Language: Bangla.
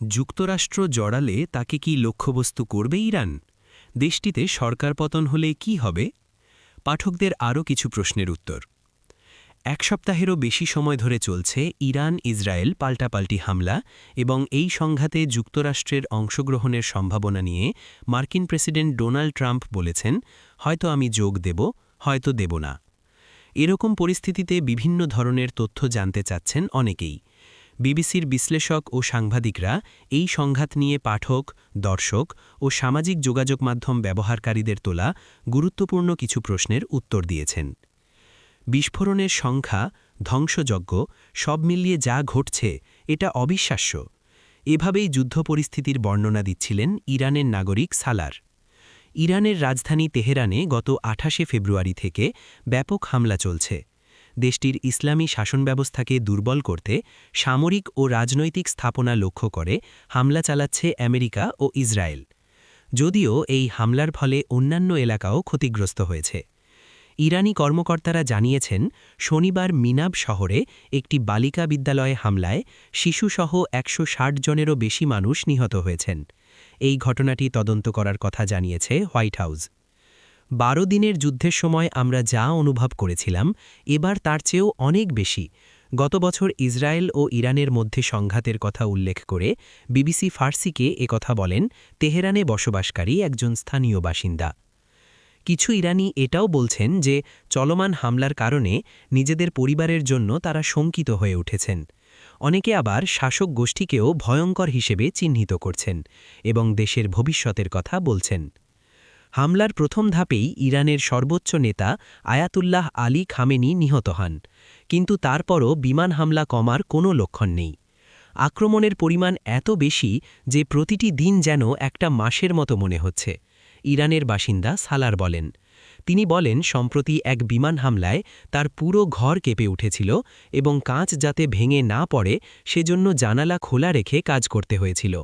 যুক্তরাষ্ট্র জড়ালে তাকে কি লক্ষ্যবস্তু করবে ইরান? দেশটিতে সরকার পতন হলে কি হবে? পাঠকদের আরও কিছু প্রশ্নের উত্তর। এক সপ্তাহেরও বেশি সময় ধরে চলছে ইরান ইসরায়েল পাল্টাপাল্টি হামলা এবং এই সংঘাতে যুক্তরাষ্ট্রের অংশগ্রহণের সম্ভাবনা নিয়ে মার্কিন প্রেসিডেন্ট ডোনাল্ড ট্রাম্প বলেছেন, হয়তো আমি যোগ দেব, হয়তো দেব না। এরকম পরিস্থিতিতে বিভিন্ন ধরনের তথ্য জানতে চাচ্ছেন অনেকেই। বিবিসির বিশ্লেষক ও সাংবাদিকরা এই সংঘাত নিয়ে পাঠক, দর্শক ও সামাজিক যোগাযোগ মাধ্যম ব্যবহারকারীদের তোলা গুরুত্বপূর্ণ কিছু প্রশ্নের উত্তর দিয়েছেন। বিস্ফোরণের সংখ্যা, ধ্বংসযজ্ঞ সব মিলিয়ে যা ঘটছে এটা অবিশ্বাস্য। এভাবেই যুদ্ধ পরিস্থিতির বর্ণনা দিচ্ছিলেন ইরানের নাগরিক সালার। ইরানের রাজধানী তেহরানে গত ২৮ ফেব্রুয়ারি থেকে ব্যাপক হামলা চলছে। দেশটির ইসলামী শাসন ব্যবস্থাকে দুর্বল করতে সামরিক ও রাজনৈতিক স্থাপনা লক্ষ্য করে হামলা চালাচ্ছে আমেরিকা ও ইসরায়েল। যদিও এই হামলার ফলে অন্যান্য এলাকাও ক্ষতিগ্রস্ত হয়েছে। ইরানি কর্মকর্তারা জানিয়েছেন, শনিবার মিনাব শহরে একটি বালিকা বিদ্যালয়ে হামলায় শিশুসহ ১৬০ জনেরও বেশি মানুষ নিহত হয়েছেন। এই ঘটনাটি তদন্ত করার কথা জানিয়েছে হোয়াইট হাউস। ১২ দিনের যুদ্ধের সময় আমরা যা অনুভব করেছিলাম, এবার তার চেয়েও অনেক বেশি। গত বছর ইসরায়েল ও ইরানের মধ্যে সংঘাতের কথা উল্লেখ করে বিবিসি ফার্সিকে একথা বলেন তেহরানে বসবাসকারী একজন স্থানীয় বাসিন্দা। কিছু ইরানি এটাও বলছেন যে চলমান হামলার কারণে নিজেদের পরিবারের জন্য তারা শঙ্কিত হয়ে উঠেছেন। অনেকে আবার শাসক গোষ্ঠীকেও ভয়ঙ্কর হিসেবে চিহ্নিত করছেন এবং দেশের ভবিষ্যতের কথা বলছেন। হামলার প্রথম ধাপেই ইরানের সর্বোচ্চ নেতা আয়াতুল্লাহ আলী খামেনি নিহত হন, কিন্তু তারপরও বিমান হামলা কমার কোনো লক্ষণ নেই। আক্রমণের পরিমাণ এত বেশি যে প্রতিটি দিন যেন একটা মাসের মতো মনে হচ্ছে, ইরানের বাসিন্দা সালার বলেন। তিনি বলেন, সম্প্রতি এক বিমান হামলায় তার পুরো ঘর কেঁপে উঠেছিল এবং কাঁচ যাতে ভেঙে না পড়ে সেজন্য জানালা খোলা রেখে কাজ করতে হয়েছিল।